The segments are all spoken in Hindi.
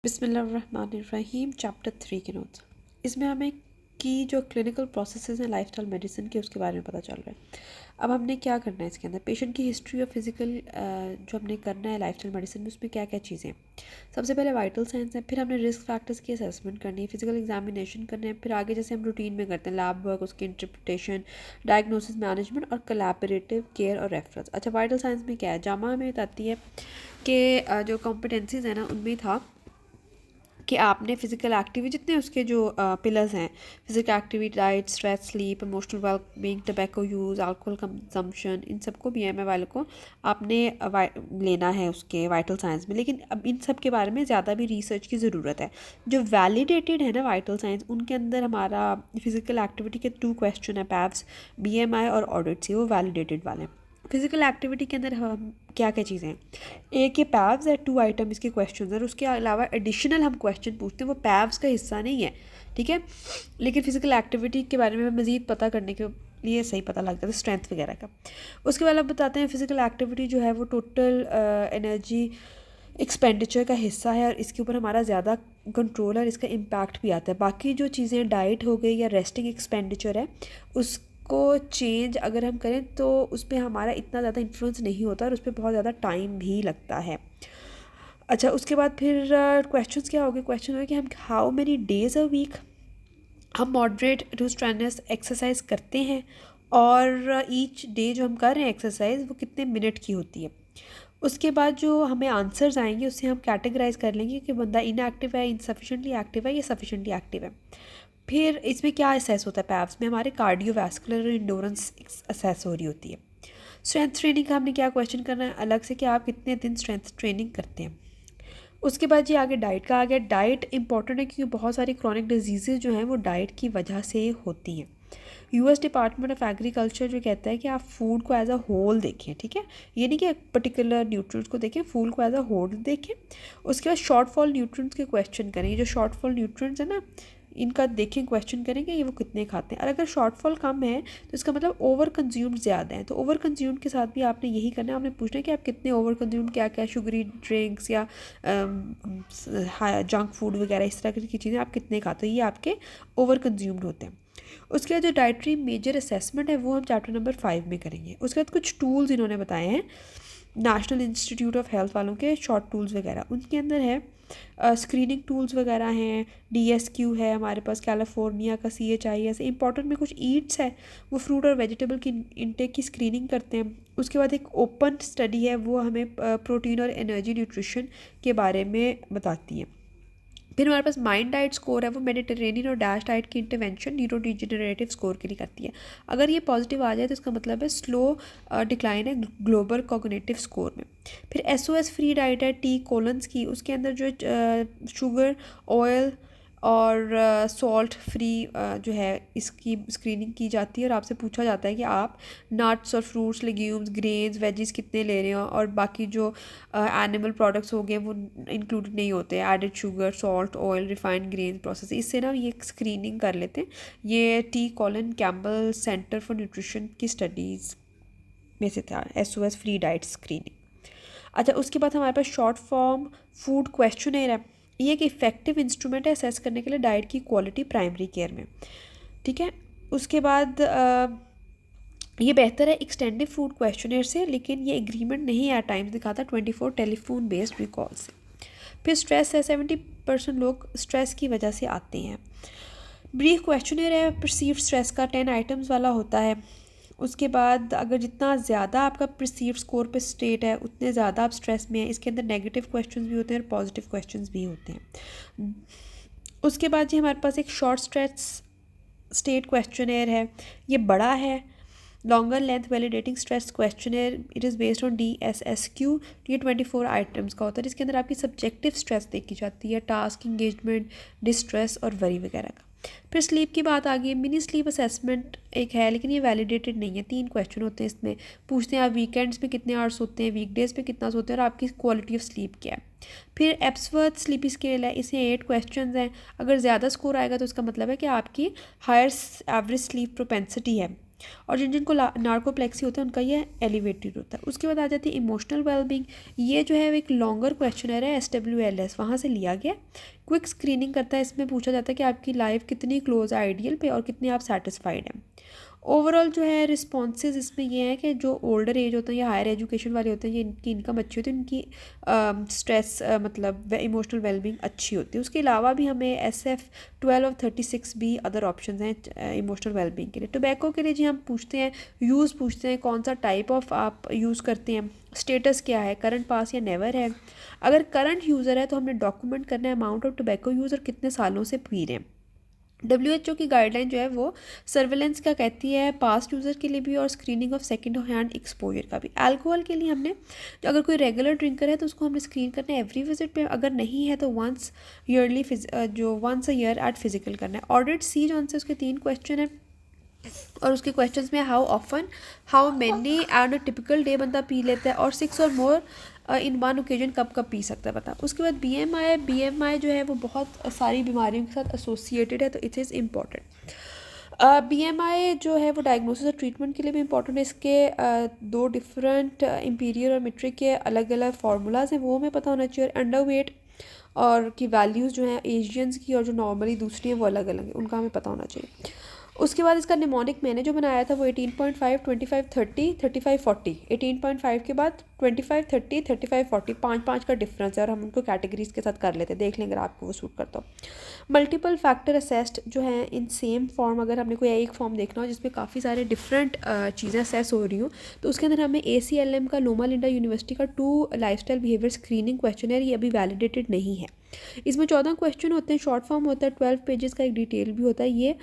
बिस्मिल्लाहिर्रहमानिर्रहीम चैप्टर 3 के नोट्स। इसमें हमें की जो क्लिनिकल प्रोसेसेस हैं लाइफस्टाइल मेडिसिन के उसके बारे में पता चल रहा है। अब हमने क्या करना है इसके अंदर, पेशेंट की हिस्ट्री और फिजिकल जो हमने करना है लाइफस्टाइल मेडिसिन में, उसमें क्या क्या चीज़ें हैं। सबसे पहले वाइटल साइंस है, फिर हमने रिस्क फैक्टर्स की असेसमेंट करनी है, फिजिकल एग्जामिनेशन करना है, फिर आगे जैसे हम रूटीन में करते हैं लैब वर्क, उसकी इंटरप्रिटेशन, डायग्नोसिस, मैनेजमेंट और कोलैबोरेटिव केयर और रेफरेंस। अच्छा, वाइटल साइंस में क्या है, जामा हमें बताती है कि जो कॉम्पिटेंसीज है ना उनमें था कि आपने फ़िज़िकल एक्टिविटी जितने उसके जो पिलर्स हैं, physical activity, diet, stress, sleep, emotional wellbeing, tobacco use, alcohol consumption, इन सबको बीएमआई वाले को आपने लेना है उसके वाइटल साइंस में। लेकिन अब इन सब के बारे में ज़्यादा भी रिसर्च की ज़रूरत है। जो वैलिडेटेड है ना वाइटल साइंस, उनके अंदर हमारा फ़िज़िकल एक्टिविटी के 2 क्वेश्चन है, पैव्स, बीएमआई और ऑडिट्स, वो वैलिडेटेड वाले हैं। फिजिकल एक्टिविटी के अंदर हम क्या क्या चीज़ें हैं, एक ये पैव्स है, 2 आइटम इसके क्वेश्चन और उसके अलावा एडिशनल हम क्वेश्चन पूछते हैं, वो पैव्स का हिस्सा नहीं है, ठीक है। लेकिन फिजिकल एक्टिविटी के बारे में मज़ीद पता करने के लिए सही पता लग जाता है स्ट्रेंथ वगैरह का। उसके बाद अब बताते हैं फिजिकल एक्टिविटी जो है वो टोटल एनर्जी एक्सपेंडिचर का हिस्सा है और इसके ऊपर हमारा ज़्यादा कंट्रोल और इसका इम्पैक्ट भी आता है। बाकी जो चीज़ें डाइट हो गई या रेस्टिंग एक्सपेंडिचर है, उसको चेंज अगर हम करें तो उस पर हमारा इतना ज़्यादा इन्फ्लुएंस नहीं होता और उस पर बहुत ज़्यादा टाइम भी लगता है। अच्छा, उसके बाद फिर क्वेश्चंस क्या हो गए, क्वेश्चन हो गया कि हम how many days a week हम मॉडरेट टू स्ट्रेनस एक्सरसाइज करते हैं और ईच डे जो हम कर रहे हैं एक्सरसाइज वो कितने मिनट की होती है। उसके बाद जो हमें आंसर्स आएंगे उससे हम कैटेगराइज कर लेंगे कि बंदा इनएक्टिव है, इनसफिशेंटली एक्टिव है या सफिशेंटली एक्टिव है। फिर इसमें क्या असेस होता है, पैव्स में हमारे कार्डियोवैस्कुलर और इंडोरेंस असेस हो रही होती है। स्ट्रेंथ ट्रेनिंग का हमने क्या क्वेश्चन करना है अलग से कि आप कितने दिन स्ट्रेंथ ट्रेनिंग करते हैं। उसके बाद जी आगे डाइट का आ गया। डाइट इंपॉर्टेंट है क्योंकि बहुत सारी क्रॉनिक डिजीज़ जो हैं वो डाइट की वजह से होती हैं। यूएस डिपार्टमेंट ऑफ एग्रीकल्चर जो कहता है कि आप फूड को एज अ होल देखें, ठीक है, ये नहीं कि एक पर्टिकुलर न्यूट्रिएंट्स को देखें, फूड को एज अ होल देखें। उसके बाद शॉर्टफॉल न्यूट्रिएंट्स के क्वेश्चन करें, ये जो शॉर्टफॉल न्यूट्रिएंट्स है ना इनका देखें, क्वेश्चन करेंगे ये वो कितने खाते हैं, और अगर शॉर्टफॉल कम है तो इसका मतलब ओवर कंज्यूम्ड ज़्यादा है। तो ओवर कंज्यूम्ड के साथ भी आपने यही करना है, आपने पूछना है कि आप कितने ओवर कंज्यूम्ड, क्या क्या शुगरी ड्रिंक्स या जंक फूड वगैरह इस तरह की चीज़ें आप कितने खाते हो, ये आपके ओवर कंज्यूम्ड होते हैं। उसके बाद जो डाइटरी मेजर असेसमेंट है वो हम चैप्टर नंबर 5 में करेंगे। उसके बाद कुछ टूल्स इन्होंने बताए हैं नेशनल इंस्टीट्यूट ऑफ हेल्थ वालों के, शॉर्ट टूल्स वगैरह, उनके अंदर है स्क्रीनिंग टूल्स वगैरह हैं, DSQ है हमारे पास, कैलिफोर्निया का CHIS। इंपॉर्टेंट में कुछ ईट्स है, वो फ्रूट और वेजिटेबल की इंटेक की स्क्रीनिंग करते हैं। उसके बाद एक ओपन स्टडी है, वो हमें प्रोटीन और एनर्जी न्यूट्रिशन के बारे में बताती है। फिर हमारे पास माइंड डाइट स्कोर है, वो मेडिटेरेनियन और डैश डाइट की इंटरवेंशन न्यूरो डिजेनरेटिव स्कोर के लिए करती है। अगर ये पॉजिटिव आ जाए तो इसका मतलब है स्लो डिक्लाइन है ग्लोबल कॉग्निटिव स्कोर में। फिर SOS फ्री डाइट है टी कोलन्स की, उसके अंदर जो शुगर, ऑयल और सॉल्ट फ्री जो है इसकी स्क्रीनिंग की जाती है और आपसे पूछा जाता है कि आप नट्स और फ्रूट्स, लेग्यूम्स, ग्रेन्स, वेजीज कितने ले रहे हो, और बाकी जो एनिमल प्रोडक्ट्स हो गए वो इंक्लूडेड नहीं होते, added sugar, salt, oil, refined grain process. इससे ना ये स्क्रीनिंग कर लेते हैं। ये T Colin Campbell Center for Nutrition की स्टडीज़ में से था SOS फ्री डाइट स्क्रीनिंग। अच्छा, उसके बाद हमारे पास शॉर्ट फॉर्म फूड क्वेश्चनर है, ये एक इफ़ेक्टिव इंस्ट्रूमेंट है असेस करने के लिए डाइट की क्वालिटी प्राइमरी केयर में, ठीक है। उसके बाद ये बेहतर है एक्सटेंडेड फूड क्वेश्चनर से, लेकिन ये एग्रीमेंट नहीं है टाइम्स दिखाता 24 टेलीफोन बेस्ड रिकॉल से। फिर स्ट्रेस है, 70% लोग स्ट्रेस की वजह से आते हैं। ब्रीफ क्वेश्चनर है परसीव्ड स्ट्रेस का, 10 आइटम्स वाला होता है। उसके बाद अगर जितना ज़्यादा आपका परसीव्ड स्कोर पे स्टेट है उतने ज़्यादा आप स्ट्रेस में हैं। इसके अंदर नेगेटिव क्वेश्चंस भी होते हैं और पॉजिटिव क्वेश्चंस भी होते हैं। उसके बाद जी हमारे पास एक शॉर्ट स्ट्रेस स्टेट क्वेश्चनर है, ये बड़ा है, longer length validating stress questionnaire, it is based on DSSQ। ये 24 आइटम्स का होता है, इसके अंदर आपकी सब्जेक्टिव स्ट्रेस देखी जाती है, टास्क इंगेजमेंट, डिस्ट्रेस और वरी वगैरह का। फिर स्लीप की बात आ गई, मिनी स्लीप असेसमेंट एक है लेकिन ये वैलिडेटेड नहीं है। 3 क्वेश्चन होते हैं इसमें, पूछते हैं आप वीकेंड्स में कितने आवर्स सोते हैं, वीकडेज़ पे कितना सोते हैं और आपकी क्वालिटी ऑफ स्लीप क्या है। फिर एप्सवर्थ स्लीपी स्केल है, इसमें 8 क्वेश्चन हैं। अगर ज़्यादा स्कोर आएगा तो इसका मतलब है कि आपकी हायर एवरेज स्लीप प्रोपेंसिटी है। और जिन जिनको नार्कोप्लेक्सी होता है उनका ये एलिवेटेड होता है। उसके बाद आ जाती है इमोशनल वेलबींग। ये जो है एक लॉन्गर क्वेश्चनर है, SWLS वहाँ से लिया गया। क्विक स्क्रीनिंग करता है, इसमें पूछा जाता है कि आपकी लाइफ कितनी क्लोज है आइडियल पे और कितने आप सेटिस्फाइड हैं। ओवरऑल जो है रिस्पॉन्सेज इसमें ये है कि जो ओल्डर एज होते हैं या हायर एजुकेशन वाले होते हैं, ये इनकी इनकम अच्छी होती है, इनकी स्ट्रेस मतलब इमोशनल वेलबींग अच्छी होती है। उसके अलावा भी हमें SF 12 और 36 भी अदर ऑप्शन हैं इमोशनल वेलबींग के लिए। टोबैको के लिए जी हम पूछते हैं यूज़, पूछते हैं कौन सा टाइप ऑफ आप यूज़ करते हैं, स्टेटस क्या है, करंट, पास या नेवर है। अगर करंट यूज़र है तो हमने डॉक्यूमेंट करना है अमाउंट ऑफ टोबैको यूज़ और कितने सालों से पी रहे हैं। WHO की गाइडलाइन जो है वो सर्वेलेंस का कहती है पास्ट यूज़र के लिए भी और screening of second hand exposure का भी। अल्कोहल के लिए हमने अगर कोई रेगुलर ड्रिंकर है तो उसको हमने स्क्रीन करना है एवरी विजिट पे, अगर नहीं है तो वंस ईयरली जो once a year at physical करना है। ऑडिट सी जो से उसके 3 क्वेश्चन है और उसके क्वेश्चंस में how often, how many and typical day बंदा पी लेता है और 6 और मोर इन वन ओकेजन कब कब पी सकता है बता। उसके बाद BMI जो है वो बहुत सारी बीमारियों के साथ एसोसिएटेड है तो इट इज़ इम्पॉर्टेंट। BMI जो है वो डायग्नोसिस और ट्रीटमेंट के लिए भी इम्पॉर्टेंट है। इसके 2 डिफरेंट इम्पीरियर और मेट्रिक के अलग अलग फार्मूलाज हैं, वो हमें पता होना चाहिए। और अंडर वेट और की वैल्यूज़ जो हैं एशियंस की और जो नॉर्मली दूसरी हैं वो अलग अलग हैं, उनका हमें पता होना चाहिए। उसके बाद इसका निमोनिक मैंने जो बनाया था वो 18.5, 25, 30, 35, 40। 18.5 के बाद 25, 30, 35, 40 5 का डिफरेंस है और हम उनको कैटेगरीज के साथ कर लेते हैं, देख लेंगे आपको वो सूट करता हो। मल्टीपल फैक्टर असेस्ड जो है इन सेम फॉर्म, अगर हमने कोई एक फॉर्म देखना हो जिसमें काफ़ी सारे डिफरेंट चीज़ें असेस हो रही हूँ तो उसके अंदर हमें ACLM का लोमा लिंडा यूनिवर्सिटी का 2 लाइफस्टाइल बिहेवियर स्क्रीनिंग क्वेश्चन है, ये अभी वैलिडेटेड नहीं है। इसमें 14 क्वेश्चन होते हैं, शॉर्ट फॉर्म होता है, 12 पेजेस का एक डिटेल भी होता है। ये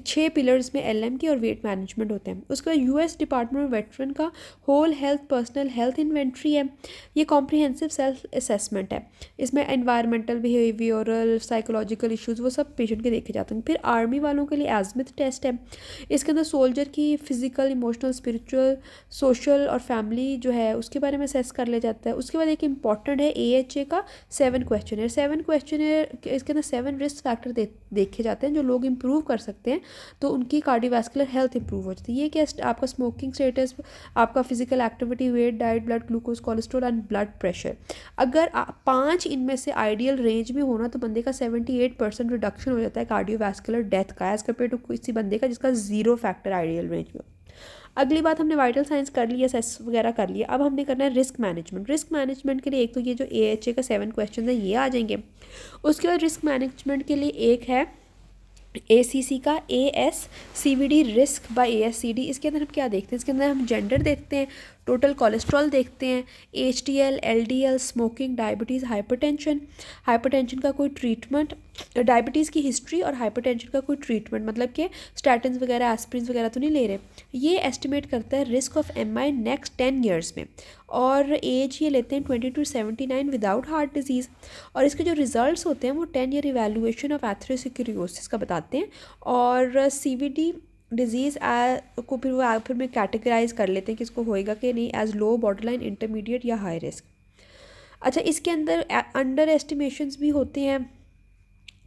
6 पिलर्स में LM की और वेट मैनेजमेंट होते हैं। उसके बाद US डिपार्टमेंट ऑफ वेटरन का whole health personal health inventory है, ये कॉम्प्रिहेंसिव सेल्फ असेसमेंट है। इसमें एनवायरमेंटल, बिहेवियरल, साइकोलॉजिकल इश्यूज़ वो सब पेशेंट के देखे जाते हैं। फिर आर्मी वालों के लिए एजमिथ टेस्ट है, इसके अंदर सोल्जर की फिजिकल, इमोशनल, स्पिरिचुअल, सोशल और फैमिली जो है उसके बारे में असेस कर लिया जाता है। उसके बाद एक इंपॉर्टेंट है AHA का 7 क्वेश्चन है। 7 क्वेश्चन है, इसके अंदर 7 रिस्क फैक्टर देखे जाते हैं जो लोग इंप्रूव कर सकते हैं तो उनकी कार्डियोवैस्कुलर हेल्थ इंप्रूव हो जाती है। ये क्या, आपका स्मोकिंग स्टेटस, आपका physical activity, weight, diet, blood glucose, cholesterol and blood pressure. अगर 5 इनमें से आइडियल रेंज में होना तो बंदे का 78% रिडक्शन हो जाता है कार्डियोवैस्कुलर डेथ का एज़ कम्पेयर टू किसी बंदे का जिसका 0 फैक्टर आइडियल रेंज में। अगली बात, हमने वाइटल साइंस कर लिया, सेस वगैरह कर लिया, अब हमने करना है रिस्क मैनेजमेंट। रिस्क मैनेजमेंट के लिए एक तो ये जो AHA का 7 क्वेश्चन है ये आ जाएंगे। उसके बाद रिस्क मैनेजमेंट के लिए एक है ACC का ASCVD रिस्क बाय ASCD। इसके अंदर हम क्या देखते हैं, इसके अंदर हम जेंडर देखते हैं, टोटल कोलेस्ट्रॉल देखते हैं, HDL, LDL, smoking, diabetes, hypertension, hypertension का कोई ट्रीटमेंट, डायबिटीज़ की हिस्ट्री और हाइपरटेंशन का कोई ट्रीटमेंट, मतलब कि स्टैटिन्स वगैरह, एस्पिरिन वगैरह तो नहीं ले रहे। ये एस्टिमेट करता है risk of MI next 10 years में और एज ये लेते हैं 20 to 79 विदाउट हार्ट डिजीज़। और इसके जो रिजल्ट्स होते हैं वो 10 ईयर इवैल्यूएशन ऑफ एथेरोस्क्लेरोसिस का बताते हैं और CVD डिजीज़ को फिर में कैटेगराइज कर लेते हैं कि इसको होएगा कि नहीं, एज लो, बॉर्डरलाइन, इंटरमीडिएट या हाई रिस्क। अच्छा, इसके अंदर अंडर एस्टिमेशंस भी होते हैं,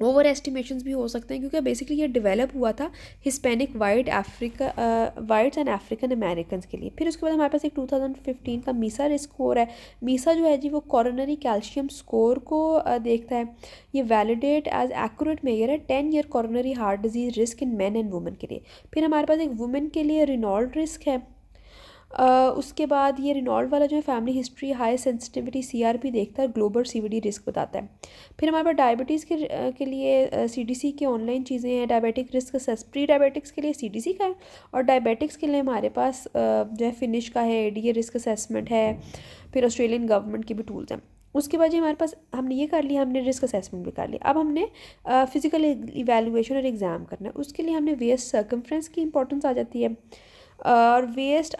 ओवर एस्टिमेशंस भी हो सकते हैं क्योंकि बेसिकली ये डेवलप हुआ था Hispanic whites and African American के लिए। फिर उसके बाद हमारे पास एक 2015 का मीसा रिस्क स्कोर है। मीसा जो है जी वो कॉरोनरी कैल्शियम स्कोर को देखता है। ये वैलिडेट एज एक्यूरेट मेजर है 10 year coronary heart disease risk in man and women के लिए। फिर हमारे पास एक वुमेन के लिए रिनॉल्ड रिस्क है। उसके बाद ये रिनॉल्ड वाला जो है family history, high sensitivity, CRP देखता है, ग्लोबल CVD रिस्क बताता है। फिर हमारे पास डायबिटीज़ के लिए CDC की ऑनलाइन चीज़ें हैं। Diabetic risk assess, pre diabetics के लिए CDC का है और डायबिटिक्स के लिए हमारे पास जो है फिनिश का है, ADA रिस्क असेसमेंट है। फिर ऑस्ट्रेलियन गवर्नमेंट के भी टूल्स हैं। उसके बाद जी हमारे पास हमने ये कर लिया, हमने रिस्क असेसमेंट भी कर लिया। अब हमने फिजिकल इवैल्यूएशन और एग्ज़ाम करना है। उसके लिए हमने वेस्ट सर्कमफ्रेंस की इंपॉर्टेंस आ जाती है और वेस्ट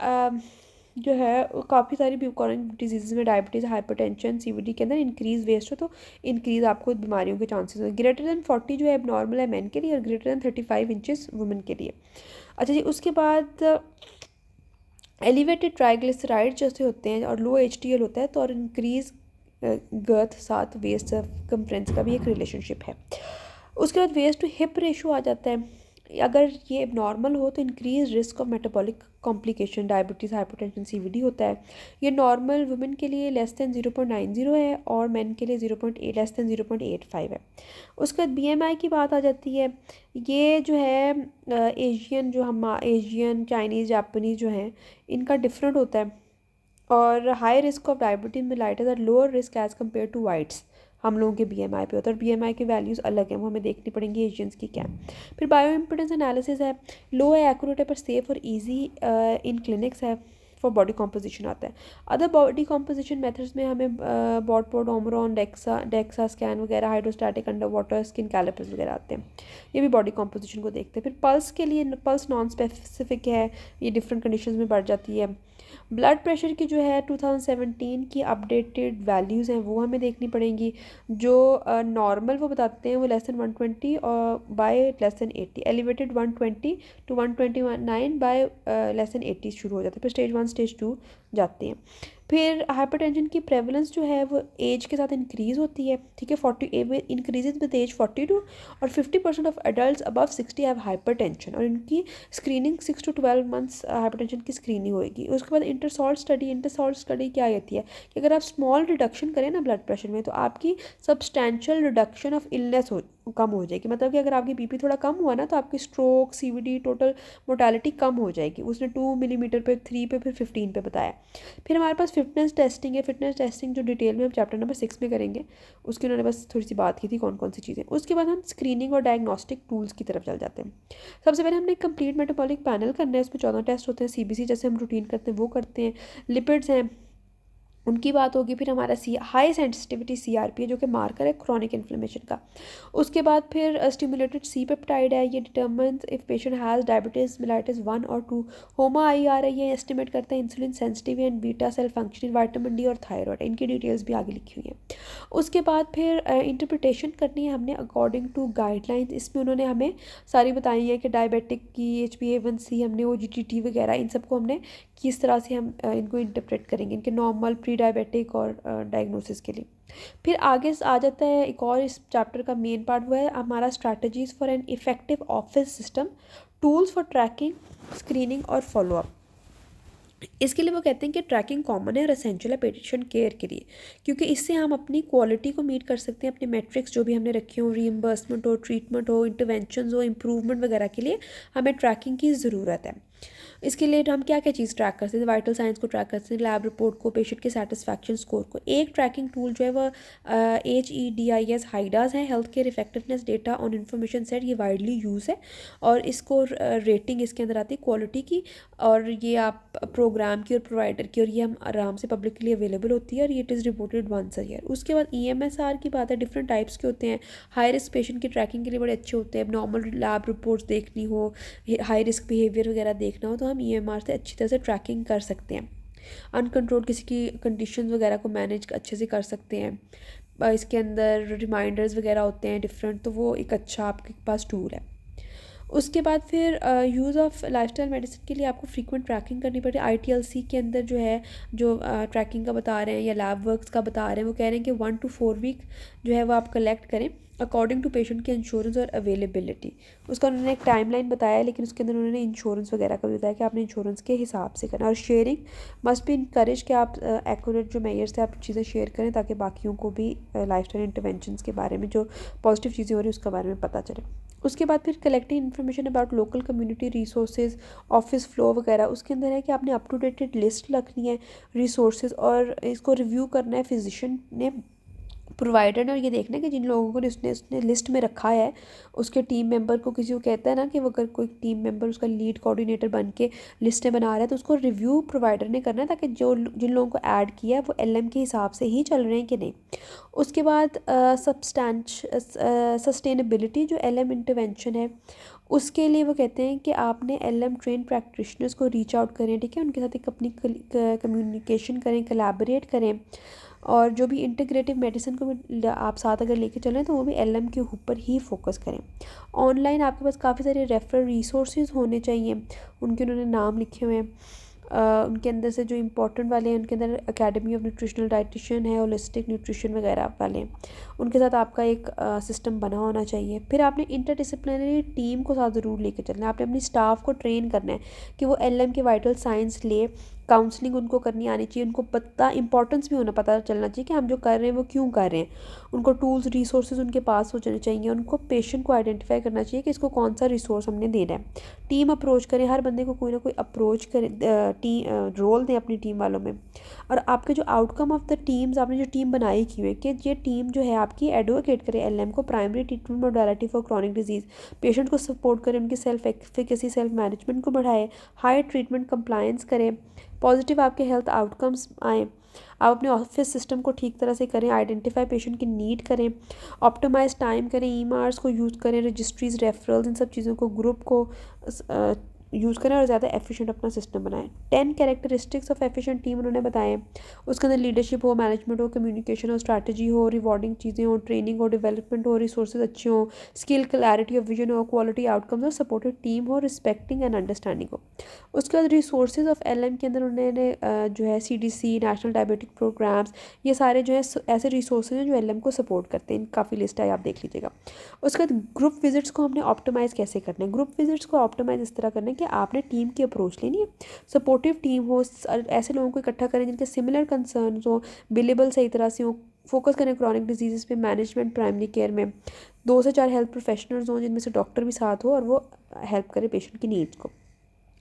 जो है काफ़ी सारी क्रोनिक डिजीज़ में डायबिटीज़, हाइपरटेंशन, CVD के अंदर इंक्रीज़ वेस्ट हो तो इंक्रीज़ आपको बीमारियों के चांसेस हैं। ग्रेटर दैन 40 जो है एबनॉर्मल है मैन के लिए और ग्रेटर दैन 35 इंचेस वुमेन के लिए। अच्छा जी, उसके बाद एलिवेटेड ट्राइग्लिसराइड जैसे होते हैं और लो HDL होता है तो और इंक्रीज़ गर्थ साथ वेस्ट सर्कमफ्रेंस का भी एक रिलेशनशिप है। उसके बाद वेस्ट टू हिप रेशो आ जाता है। अगर ये नॉर्मल हो तो increase risk of metabolic complication, diabetes, hypertension, CVD होता है। ये नॉर्मल वुमेन के लिए लेस दैन 0.90 है और मेन के लिए 0.8 लेस दैन 0.85 है। उसके बाद बीएमआई की बात आ जाती है। ये जो है एशियन, जो हम एशियन, चाइनीज़, जापानीज़ जो हैं, इनका डिफरेंट होता है। और high risk of diabetes mellitus और lower risk as compare to whites हम लोगों के बीएमआई पे होता है, और बीएमआई के वैल्यूज़ अलग हैं, वो हमें देखनी पड़ेंगी एशियंस की क्या है। फिर बायो इम्पिडेंस एनालिसिस है, लो है, एक्यूरेट है, पर सेफ और इजी इन क्लिनिक्स है। फॉर बॉडी कॉम्पोजिशन आता है। अदर बॉडी कॉम्पोजिशन मेथड्स में हमें बॉटपोड, ओमरॉन, डेक्सा स्कैन वगैरह, hydrostatic under water skin calipers वगैरह आते हैं। ये भी बॉडी कॉम्पोजिशन को देखते हैं। फिर पल्स के लिए, पल्स नॉन स्पेसिफिक है, ये डिफरेंट कंडीशंस में बढ़ जाती है। ब्लड प्रेशर की जो है 2017 की अपडेटेड वैल्यूज़ हैं वो हमें देखनी पड़ेंगी। जो नॉर्मल वो बताते हैं वो लेस दैन 120 और by less than 80, elevated 120 to 129 by less than 80 शुरू हो जाते हैं। फिर स्टेज 1 स्टेज 2 जाते हैं। फिर हाइपरटेंशन की प्रेवलेंस जो है वो एज के साथ इंक्रीज़ होती है, ठीक है। 40 इंक्रीजेज विद एज 42 और 50% of adult above 60 have hypertension, और इनकी स्क्रीनिंग 6 to 12 मंथ्स हाइपरटेंशन की स्क्रीनिंग होएगी। उसके बाद इंटरसॉल्ट स्टडी क्या कहती है कि अगर आप स्मॉल रिडक्शन करें ना ब्लड प्रेशर में, तो आपकी सब्सटैंशियल रिडक्शन ऑफ इलनेस कम हो जाएगी। मतलब कि अगर आपकी बीपी थोड़ा कम हुआ ना, तो आपकी स्ट्रोक, सीवीडी, टोटल मोर्टालिटी कम हो जाएगी। उसने 2 मिलीमीटर पे, 3 पे, फिर 15 पे बताया। फिर हमारे पास फिटनेस टेस्टिंग है। फिटनेस टेस्टिंग जो डिटेल में हम चैप्टर नंबर 6 में करेंगे, उसकी उन्होंने बस थोड़ी सी बात की थी कौन कौन सी चीज़ें। उसके बाद हम स्क्रीनिंग और डायग्नोस्टिक टूल्स की तरफ चल जाते हैं। सबसे पहले हमने कंप्लीट मेटाबॉलिक पैनल करना है, उसमें 14 टेस्ट होते हैं। सीबीसी जैसे हम रूटीन करते हैं वो करते हैं। लिपिड्स हैं, उनकी बात होगी। फिर हमारा हाई सेंसिटिविटी सीआरपी है, जो कि मार्कर है क्रॉनिक इन्फ्लेमेशन का। उसके बाद फिर स्टिमुलेटेड सी पेप्टाइड है, ये determines if patient has diabetes mellitus 1 और 2। होमा आईआर है, ये एस्टिमेट करता है insulin sensitive and beta cell functioning, vitamin D और थायराइड, इनकी डिटेल्स भी आगे लिखी हुई हैं। उसके बाद फिर इंटरप्रिटेशन करनी है हमने अकॉर्डिंग टू गाइडलाइंस। इसमें उन्होंने हमें सारी बताई है कि डायबिटिक की HbA1c, हमने OGTT वगैरह, इन सबको हमने किस तरह से हम इनको इंटरप्रेट करेंगे, इनके नॉर्मल, प्री डायबिटिक और डायग्नोसिस के लिए। फिर आगे आ जाता है एक और इस चैप्टर का मेन पार्ट, वो है हमारा strategies for an effective office system, tools for tracking, screening और फॉलोअप। इसके लिए वो कहते हैं कि ट्रैकिंग कॉमन है और एसेंशियल है पेशेंट केयर के लिए, क्योंकि इससे हम अपनी क्वालिटी को मीट कर सकते हैं। अपने मैट्रिक्स जो भी हमने रखे हो, रीइंबर्समेंट हो, ट्रीटमेंट हो, इंटरवेंशन हो, इम्प्रूवमेंट वगैरह के लिए हमें ट्रैकिंग की ज़रूरत है। इसके लिए हम क्या क्या चीज़ ट्रैक कर सकते हैं, वाइटल साइंस को ट्रैक कर सकते हैं, लैब रिपोर्ट को, पेशेंट के सेटिस्फैक्शन स्कोर को। एक ट्रैकिंग टूल जो है वह HEDIS हाइडास है, health care effectiveness data on information set, ये वाइडली यूज़ है। और इसको रेटिंग इसके अंदर आती है क्वालिटी की, और ये आप प्रोग्राम की और प्रोवाइडर की, और ये हम आराम से पब्लिक के लिए अवेलेबल होती है, और ये it is reported once a year. उसके बाद EMSR की बात है, डिफरेंट टाइप्स के होते हैं। हाई रिस्क पेशेंट की ट्रैकिंग के लिए बड़े अच्छे होते हैं। नॉर्मल लैब रिपोर्ट्स देखनी हो, हाई रिस्क बिहेवियर वगैरह देखना हो, तो हम EMR से अच्छी तरह से ट्रैकिंग कर सकते हैं। अनकंट्रोल किसी की कंडीशन वगैरह को मैनेज अच्छे से कर सकते हैं। इसके अंदर रिमाइंडर्स वगैरह होते हैं डिफरेंट, तो वो एक अच्छा आपके पास टूल है। उसके बाद फिर यूज़ ऑफ लाइफस्टाइल मेडिसिन के लिए आपको फ्रीक्वेंट ट्रैकिंग करनी पड़ती है। ITLC के अंदर जो है, जो ट्रैकिंग का बता रहे हैं या लैब वर्क्स का बता रहे हैं, वो कह रहे हैं कि 1 to 4 वीक जो है वो आप कलेक्ट करें अकॉर्डिंग टू पेशेंट के इंश्योरेंस और अवेलेबिलिटी। उसका उन्होंने एक टाइमलाइन बताया है, लेकिन उसके अंदर उन्होंने इंश्योरेंस वगैरह का भी बताया कि आपने इंश्योरेंस के हिसाब से करना। और शेयरिंग मस्ट बी इनकरेज, कि आप एक्यूरेट जो मेजर्स से आप चीज़ें शेयर करें, ताकि बाकियों को भी लाइफस्टाइल इंटरवेंशंस के बारे में, जो पॉजिटिव चीज़ें हो रही हैं उसके बारे में पता चले। उसके बाद फिर collecting information about local community resources, office flow वगैरह। उसके अंदर है कि आपने अप टू डेटेड लिस्ट रखनी है रिसोर्सेज, और इसको रिव्यू करना है फिजिशियन ने, प्रोवाइडर ने, और ये देखना है कि जिन लोगों को उसने लिस्ट में रखा है, उसके टीम मेंबर को, किसी को कहता है ना कि वो अगर कोई टीम मेंबर उसका लीड कोऑर्डिनेटर बन के लिस्टें बना रहा है, तो उसको रिव्यू प्रोवाइडर ने करना है, ताकि जिन लोगों को ऐड किया है वो LM के हिसाब से ही चल रहे हैं कि नहीं। उसके बाद सस्टेनेबिलिटी, जो LM इंटरवेंशन है, उसके लिए वो कहते हैं कि आपने LM ट्रेन प्रैक्टिशनर्स को रीच आउट करें, ठीक है, उनके साथ एक अपनी कम्युनिकेशन करें, कोलैबोरेट करें। और जो भी इंटीग्रेटिव मेडिसिन को भी आप साथ अगर लेके चलें, तो वो भी LM के ऊपर ही फोकस करें। ऑनलाइन आपके पास काफ़ी सारे रेफरल रिसोर्सेज होने चाहिए, उनके उन्होंने नाम लिखे हुए हैं। उनके अंदर से जो इम्पोर्टेंट वाले हैं उनके अंदर एकेडमी ऑफ न्यूट्रिशनल डाइटिशियन है, होलिस्टिक न्यूट्रिशन वगैरह वाले, उनके साथ आपका एक सिस्टम बना होना चाहिए। फिर आपने इंटरडिसिप्लिनरी टीम को साथ ज़रूर लेकर चलना है, आपने अपनी स्टाफ को ट्रेन करना है कि वो एलएम के वाइटल साइंस ले, काउंसलिंग उनको करनी आनी चाहिए, उनको पता इंपॉर्टेंस भी होना पता चलना चाहिए कि हम जो कर रहे हैं वो क्यों कर रहे हैं, उनको टूल्स रिसोर्सेज उनके पास हो जाने चाहिए, उनको पेशेंट को आइडेंटिफाई करना चाहिए कि इसको कौन सा रिसोर्स हमने देना है। टीम अप्रोच करें, हर बंदे को कोई ना कोई अप्रोच करें, रोल दें अपनी टीम वालों में। और आपके जो आउटकम ऑफ द टीम्स, आपने जो टीम बनाई की है कि ये टीम जो है आपकी एडवोकेट करे एलएम को primary treatment modality for chronic disease, patient को सपोर्ट करें, उनकी सेल्फ एफिकेसी सेल्फ मैनेजमेंट को बढ़ाए, हाई ट्रीटमेंट कंप्लायंस करें, पॉजिटिव आपके हेल्थ आउटकम्स आएँ। आप अपने ऑफिस सिस्टम को ठीक तरह से करें, आइडेंटिफाई पेशेंट की नीड करें, ऑप्टिमाइज टाइम करें, ईएमआरस को यूज़ करें, रजिस्ट्रीज, रेफरल्स, इन सब चीज़ों को, ग्रुप को यूज़ करें और ज़्यादा एफिशिएंट अपना सिस्टम बनाएं। 10 कैरेक्टरिस्टिक्स ऑफ एफिशिएंट टीम उन्होंने बताए, उसके अंदर लीडरशिप हो, मैनेजमेंट हो, कम्युनिकेशन हो, स्ट्रैटेजी हो, रिवॉर्डिंग चीज़ें हो, ट्रेनिंग हो, डेवलपमेंट हो, रिसोर्सेज अच्छे हो, स्किल क्लैरिटी ऑफ विजन हो, क्वालिटी आउटकम्स हो, सपोर्टिव टीम हो, रिस्पेक्टिंग एंड अंडरस्टैंडिंग हो। उसके बाद रिसोर्सेज ऑफ एलएम के अंदर उन्होंने जो है सीडीसी, नेशनल डायबिटिक प्रोग्राम्स, ये सारे जो है ऐसे रिसोर्सेज हैं जो एलएम को सपोर्ट करते हैं, काफ़ी लिस्ट है, आप देख लीजिएगा। उसके बाद ग्रुप विजिट्स को हमने ऑप्टिमाइज़ कैसे करना है। ग्रुप विजिट्स को ऑप्टिमाइज़ इस तरह करना है कि आपने टीम की अप्रोच लेनी है, सपोर्टिव टीम हो, ऐसे लोगों को इकट्ठा करें जिनके सिमिलर कंसर्न्स हो, बिलेबल सही तरह से हो, फोकस करें क्रॉनिक डिजीज़ पे, मैनेजमेंट प्राइमरी केयर में 2 से 4 हेल्थ प्रोफेशनल्स हों जिनमें से डॉक्टर भी साथ हो और वो हेल्प करें पेशेंट की नीड्स को।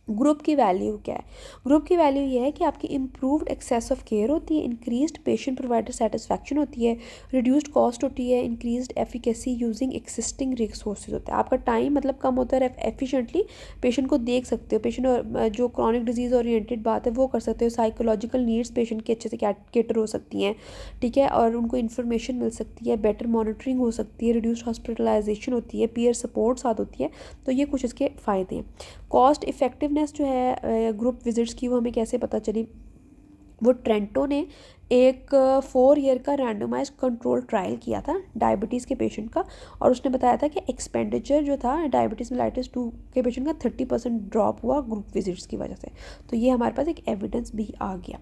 ग्रुप की वैल्यू क्या है। ग्रुप की वैल्यू ये है कि आपकी इम्प्रूव्ड एक्सेस ऑफ केयर होती है, इंक्रीज्ड पेशेंट प्रोवाइडर सेटिस्फैक्शन होती है, रिड्यूस्ड कॉस्ट होती है, increased efficacy using existing resources होता है। आपका टाइम मतलब कम होता है, एफिशिएंटली पेशेंट को देख सकते हो, पेशेंट जो क्रॉनिक डिजीज़ ओरिएंटेड बात है वो कर सकते हो, साइकोलॉजिकल नीड्स पेशेंट की अच्छे से कैटर हो सकती हैं, ठीक है, और उनको इन्फॉर्मेशन मिल सकती है, बेटर मॉनिटरिंग हो सकती है, रिड्यूस्ड हॉस्पिटलाइजेशन होती है, पीयर सपोर्ट साथ होती है। तो ये कुछ इसके फ़ायदे हैं। कॉस्ट इफ़ेक्टिवनेस जो है ग्रुप विजिट्स की, वो हमें कैसे पता चली। वो ट्रेंटो ने एक 4 ईयर का रैंडमाइज कंट्रोल ट्रायल किया था डायबिटीज़ के पेशेंट का, और उसने बताया था कि एक्सपेंडिचर जो था डायबिटीज़ मेलाइटिस 2 के पेशेंट का 30% ड्रॉप हुआ ग्रुप विजिट्स की वजह से। तो ये हमारे पास एक एविडेंस भी आ गया।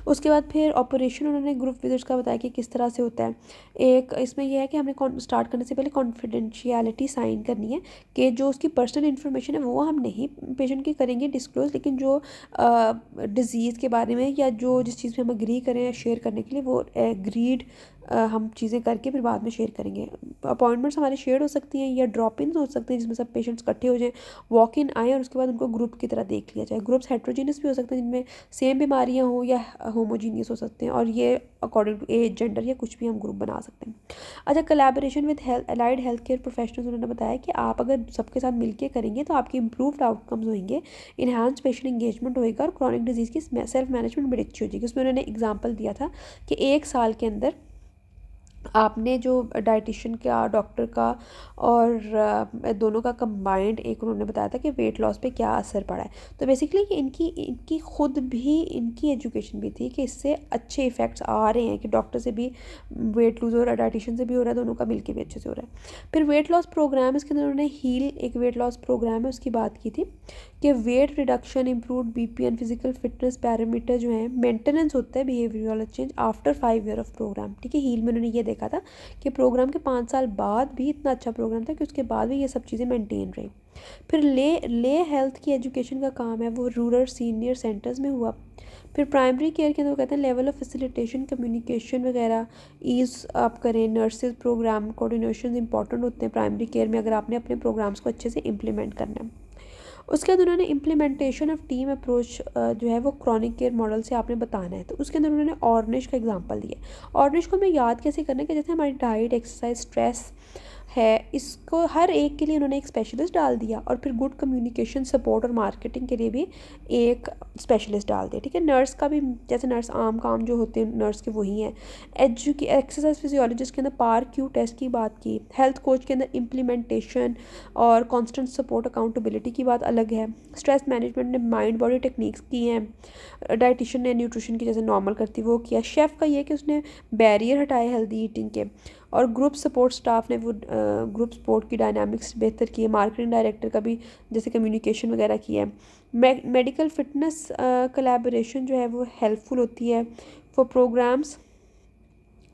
उसके बाद फिर ऑपरेशन उन्होंने ग्रुप विजिट्स का बताया कि किस तरह से होता है। एक इसमें यह है कि हमें स्टार्ट करने से पहले कॉन्फिडेंशियलिटी साइन करनी है कि जो उसकी पर्सनल इन्फॉर्मेशन है वो हम नहीं पेशेंट की करेंगे डिस्क्लोज, लेकिन जो डिज़ीज़ के बारे में या जो जिस चीज़ में हम एग्री करें शेयर करने के लिए वो एग्रीड हम चीज़ें करके फिर बाद में शेयर करेंगे। अपॉइंटमेंट्स हमारे शेयर हो सकती हैं या ड्रॉप इन हो सकते हैं जिसमें सब पेशेंट्स इकट्ठे हो जाएं, वॉक इन आए और उसके बाद उनको ग्रुप की तरह देख लिया जाए। ग्रुप्स हेट्रोजीनियस भी हो सकते हैं जिनमें सेम बीमारियां हों या होमोजीनियस हो सकते हैं, और ये अकॉर्डिंग टू एज, जेंडर या कुछ भी हम ग्रुप बना सकते हैं। अच्छा, collaboration with allied health care professionals, उन्होंने बताया कि आप अगर सबके साथ मिलकर करेंगे तो आपकी इंप्रूव्ड आउटकम्स होंगे, इन्हांस पेशेंट इंगेजमेंट होएगा और क्रॉनिक डिजीज़ की सेल्फ मैनेजमेंट बड़ी अच्छी हो जाएगी। उसमें उन्होंने एग्जाम्पल दिया था कि 1 साल के अंदर आपने जो डाइटिशियन का, डॉक्टर का और दोनों का कंबाइंड एक उन्होंने बताया था कि वेट लॉस पे क्या असर पड़ा है। तो बेसिकली इनकी खुद भी इनकी एजुकेशन भी थी कि इससे अच्छे इफ़ेक्ट्स आ रहे हैं कि डॉक्टर से भी वेट लूज़ हो रहा है, डाइटिशियन से भी हो रहा है, दोनों का मिलके भी अच्छे से हो रहा है। फिर वेट लॉस प्रोग्राम, इसके अंदर उन्होंने हील एक वेट लॉस प्रोग्राम है उसकी बात की थी कि weight reduction, improved BP and physical fitness parameter जो है मेंटेनेंस होता है behavioural change after 5 year of programme. ठीक है, हील में उन्होंने ये देखा था कि प्रोग्राम के 5 साल बाद भी इतना अच्छा प्रोग्राम था कि उसके बाद भी ये सब चीज़ें मेंटेन रही। फिर ले हेल्थ की एजुकेशन का काम है वो रूरल सीनियर सेंटर्स में हुआ। फिर प्राइमरी केयर के अंदर वो कहते हैं लेवल ऑफ फैसिलिटेशन, कम्युनिकेशन वगैरह ईज़ आप करें, नर्सेज प्रोग्राम कोऑर्डिनेशन इंपॉर्टेंट होते हैं प्राइमरी केयर में अगर आपने अपने प्रोग्राम्स को अच्छे से इम्प्लीमेंट करना है। उसके बाद उन्होंने इम्प्लीमेंटेशन ऑफ टीम अप्रोच जो है वो क्रॉनिक केयर मॉडल से आपने बताना है। तो उसके अंदर उन्होंने ऑर्निश का एग्जांपल दिया। ऑर्निश को हमें याद कैसे करना है कि जैसे हमारी डाइट, एक्सरसाइज, स्ट्रेस है, इसको हर एक के लिए उन्होंने एक स्पेशलिस्ट डाल दिया, और फिर गुड कम्युनिकेशन, सपोर्ट और मार्केटिंग के लिए भी एक स्पेशलिस्ट डाल दिया। ठीक है, नर्स का भी जैसे नर्स आम काम जो होते हैं नर्स के वही हैं। एक्सरसाइज फिजियोलॉजिस्ट के अंदर पार क्यू टेस्ट की बात की। हेल्थ कोच के अंदर इम्प्लीमेंटेशन और कॉन्स्टेंट सपोर्ट, अकाउंटेबिलिटी की बात अलग है। स्ट्रेस मैनेजमेंट ने माइंड बॉडी टेक्निक्स की हैं। डाइटिशियन ने न्यूट्रिशन की जैसे नॉर्मल करती वो किया। शेफ़ का ये कि उसने बैरियर हटाए हेल्दी ईटिंग के, और ग्रुप सपोर्ट स्टाफ ने वो ग्रुप सपोर्ट की डायनामिक्स बेहतर की है। मार्केटिंग डायरेक्टर का भी जैसे कम्युनिकेशन वगैरह किया है। मेडिकल फिटनेस कोलैबोरेशन जो है वो हेल्पफुल होती है for programmes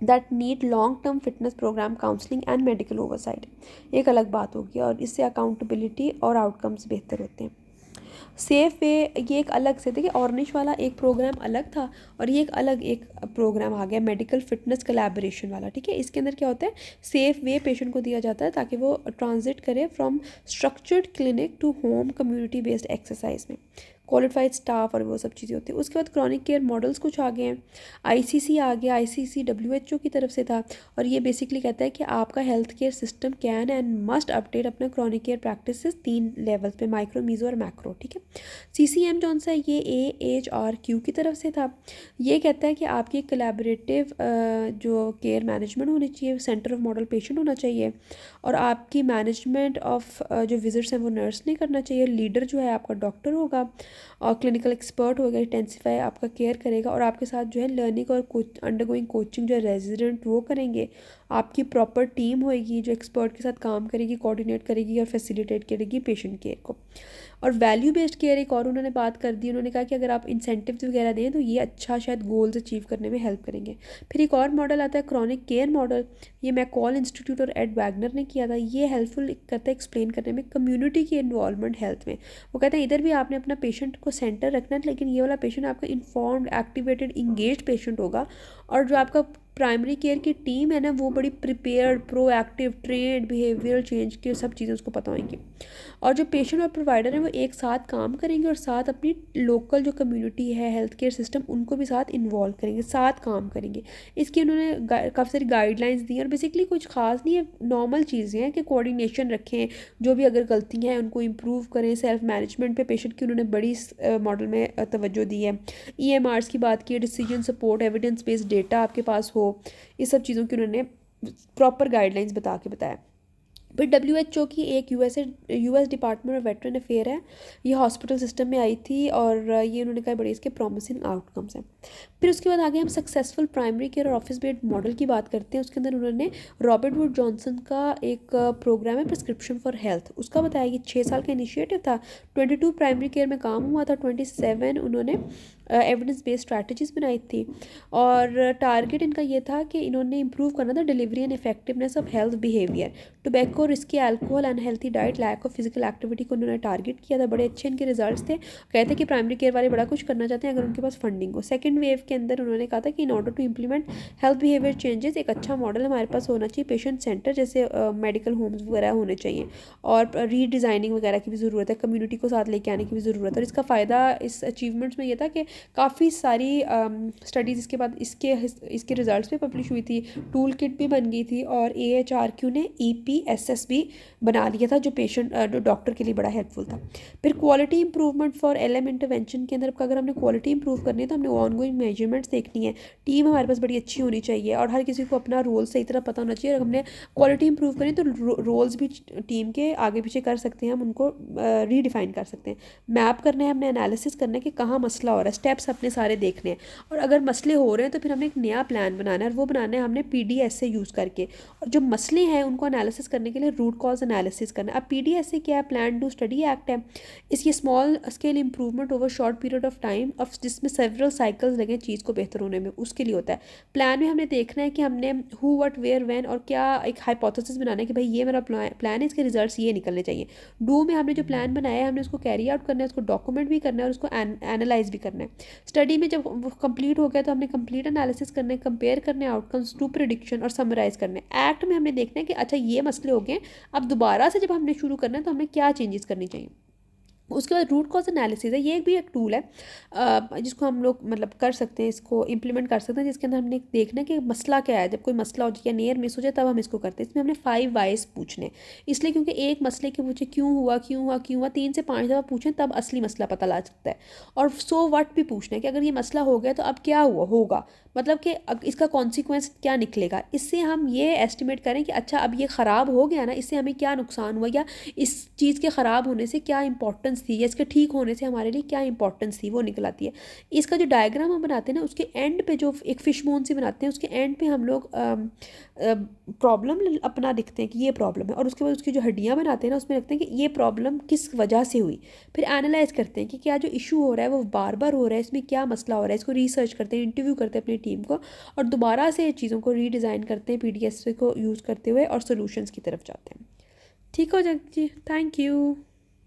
that need long term fitness programme counselling and medical oversight. एक अलग बात होगी और इससे अकाउंटेबिलिटी और आउटकम्स बेहतर होते हैं। सेफ वे, ये एक अलग से, देखिए ऑर्निश वाला एक प्रोग्राम अलग था और ये एक अलग एक प्रोग्राम आ गया मेडिकल फिटनेस कोलैबोरेशन वाला, ठीक है। इसके अंदर क्या होता है, सेफ वे पेशेंट को दिया जाता है ताकि वो ट्रांजिट करे from structured clinic to home community based exercise में। क्वालिफाइड स्टाफ और वो सब चीज़ें होती हैं। उसके बाद क्रॉनिक केयर मॉडल्स कुछ आ गए हैं। आईसीसी आ गया, आईसीसी डब्ल्यूएचओ की तरफ से था और ये बेसिकली कहता है कि आपका health care system can and must update अपना क्रॉनिक केयर प्रैक्टिसेस 3 लेवल्स पे, माइक्रो, मीजो और मैक्रो, ठीक है। सीसीएम जौन सा ये AHRQ की तरफ से था। ये कहता है कि आपकी कोलैबोरेटिव जो केयर मैनेजमेंट होनी चाहिए, सेंटर ऑफ मॉडल पेशेंट होना चाहिए और आपकी मैनेजमेंट ऑफ जो विजिट्स हैं वो नर्स नहीं करना चाहिए। लीडर जो है आपका डॉक्टर होगा और क्लिनिकल एक्सपर्ट होगा, इंटेंसिफाई आपका केयर करेगा और आपके साथ जो है लर्निंग और अंडरगोइंग कोचिंग जो है रेजिडेंट वो करेंगे। आपकी प्रॉपर टीम होएगी जो एक्सपर्ट के साथ काम करेगी, कोऑर्डिनेट करेगी और फैसिलिटेट करेगी पेशेंट केयर को। और वैल्यू बेस्ड केयर एक और उन्होंने बात कर दी, उन्होंने कहा कि अगर आप इंसेंटिव्स वगैरह दें तो ये अच्छा शायद गोल्स अचीव करने में हेल्प करेंगे। फिर एक और मॉडल आता है क्रॉनिक केयर मॉडल, ये मैकॉल इंस्टीट्यूट और एड वैगनर ने किया था। ये हेल्पफुल करता है एक्सप्लेन करने में कम्युनिटी की इन्वॉल्वमेंट हेल्थ में। वो कहते हैं इधर भी आपने अपना पेशेंट को सेंटर रखना है, लेकिन ये वाला पेशेंट आपका इन्फॉर्म्ड, एक्टिवेटेड, इंगेज्ड पेशेंट होगा और जो आपका प्राइमरी केयर की टीम है ना वो बड़ी prepared, proactive, trend, behavioural change की सब चीज़ें उसको पता होंगी। और जो पेशेंट और प्रोवाइडर हैं वो एक साथ काम करेंगे और साथ अपनी लोकल जो कम्युनिटी है, हेल्थ केयर सिस्टम, उनको भी साथ इन्वॉल्व करेंगे, साथ काम करेंगे। इसकी उन्होंने काफ़ी सारी गाइडलाइंस दी और बेसिकली कुछ खास नहीं है, नॉर्मल चीज़ें हैं कि कोऑर्डिनेशन रखें, जो भी अगर गलतियाँ हैं उनको इम्प्रूव करें। सेल्फ मैनेजमेंट पे पेशेंट की उन्होंने बड़ी मॉडल में तवज्जो दी है। EMRs की बात की है, decision support, evidence based data आपके पास हो, इस सब चीज़ों की उन्होंने प्रॉपर गाइडलाइंस बता के बताया। फिर WHO की एक US department of veteran affair है, ये हॉस्पिटल सिस्टम में आई थी और ये उन्होंने कहा बड़े इसके प्रॉमिसिंग आउटकम्स हैं। फिर उसके बाद आगे हम सक्सेसफुल प्राइमरी केयर और ऑफिस बेस्ड मॉडल की बात करते हैं। उसके अंदर उन्होंने रॉबर्ट वुड जॉनसन का एक प्रोग्राम है प्रिस्क्रिप्शन फॉर हेल्थ, उसका बताया कि 6 साल का इनिशिएटिव था। 22 प्राइमरी केयर में काम हुआ था, 27 उन्होंने एविडेंस बेस्ड स्ट्रैटेजीज बनाई थी और टारगेट इनका ये था कि इन्होंने इंप्रूव करना था delivery and effectiveness of health behaviour, tobacco, risky alcohol, unhealthy diet, lack of physical activity को उन्होंने टारगेट किया था। बड़े अच्छे इनके रिजल्ट्स थे। कहते कि प्राइमरी केयर वाले बड़ा कुछ करना चाहते हैं अगर उनके पास फंडिंग हो। सेकंड वेव के अंदर उन्होंने कहा था कि in order to implement health behaviour changes एक अच्छा मॉडल हमारे पास होना चाहिए, पेशेंट सेंटर जैसे मेडिकल होम्स वगैरह होने चाहिए और रीडिज़ाइनिंग वगैरह की भी ज़रूरत है, कम्युनिटी को साथ लेके आने की भी ज़रूरत है। और इसका फ़ायदा इस अचीवमेंट्स में ये था कि काफ़ी सारी स्टडीज़ इसके बाद इसके रिजल्ट्स पे पब्लिश हुई थी, टूल किट भी बन गई थी और AHRQ ने EPSS भी बना लिया था जो पेशेंट जो डॉक्टर के लिए बड़ा हेल्पफुल था। फिर quality improvement for LM intervention के अंदर अगर हमने क्वालिटी इंप्रूव करनी है तो हमने ऑनगोइंग मेजरमेंट्स देखनी है, टीम हमारे पास बड़ी अच्छी होनी चाहिए और हर किसी को अपना रोल सही तरह पता होना चाहिए। अगर हमने क्वालिटी इंप्रूव करी तो रोल्स भी टीम के आगे पीछे कर सकते हैं, हम उनको रीडिफाइन कर सकते हैं। मैप करना है, हमने एनालिसिस करना है कि कहाँ मसला हो रहा है, स्टेप्स अपने सारे देखने हैं और अगर मसले हो रहे हैं तो फिर हमने एक नया प्लान बनाना है और वो बनाना है हमने PDSA यूज़ करके। और जो मसले हैं उनको एनालिसिस करने के लिए रूट कॉज एनालिसिस करना है। अब PDSA क्या है, प्लान डू स्टडी एक्ट है। इसकी small scale improvement over short period of time of जिसमें सेवरल साइकिल्स लगे चीज़ को बेहतर होने में, उसके लिए होता है। प्लान में हमने देखना है कि हमने हु व्हाट वेयर व्हेन और क्या एक हाइपोथेसिस बनाना है कि भाई ये मेरा प्लान है, इसके रिजल्ट्स ये निकलने चाहिए। डू में हमने जो प्लान बनाया है हमने उसको कैरी आउट करना है, उसको डॉक्यूमेंट भी करना है और उसको एनालाइज भी करना है। स्टडी में जब वो कंप्लीट हो गया तो हमने कंप्लीट एनालिसिस करना है, कंपेयर करने आउटकम्स टू प्रिडिक्शन और समराइज करना है। एक्ट में हमने देखना है कि अच्छा ये मसले हो गए, अब दोबारा से जब हमने शुरू करना है तो हमें क्या चेंजेस करनी चाहिए। उसके बाद रूट कॉज एनालिसिस है, ये भी एक टूल है जिसको हम लोग मतलब कर सकते हैं, इसको इम्प्लीमेंट कर सकते हैं, जिसके अंदर हमने देखना है कि मसला क्या है। जब कोई मसला हो जाए या नियर मिस हो जाए तब हम इसको करते हैं। इसमें हमने 5 वाइज पूछने, इसलिए क्योंकि एक मसले के पूछे क्यों हुआ क्यों हुआ क्यों हुआ 3 से 5 दफ़ा पूछें तब असली मसला पता लग सकता है। और सो व्हाट भी पूछना है कि अगर ये मसला हो गया तो अब क्या हुआ होगा, मतलब कि इसका कॉन्सिक्वेंस क्या निकलेगा। इससे हम ये एस्टिमेट करें कि अच्छा अब ये ख़राब हो गया ना, इससे हमें क्या नुकसान हुआ या इस चीज़ के ख़राब होने से क्या इंपॉर्टेंस इंपॉर्टेंस थी या इसके ठीक होने से हमारे लिए क्या इंपॉर्टेंस थी वो निकल आती है। इसका जो डायग्राम हम बनाते हैं ना उसके एंड पे जो एक फिश बोन से बनाते हैं उसके एंड पे हम लोग प्रॉब्लम अपना लिखते हैं कि ये प्रॉब्लम है, और उसके बाद उसकी जो हड्डियाँ बनाते हैं ना उसमें लिखते हैं कि ये प्रॉब्लम किस वजह से हुई। फिर एनालाइज करते हैं कि क्या जो इशू हो रहा है वो बार बार हो रहा है, इसमें क्या मसला हो रहा है, इसको रिसर्च करते हैं, इंटरव्यू करते हैं अपनी टीम को, और दोबारा से चीज़ों को रीडिज़ाइन करते हैं PDS को यूज़ करते हुए और सोल्यूशंस की तरफ जाते हैं। ठीक हो जग जी, थैंक यू।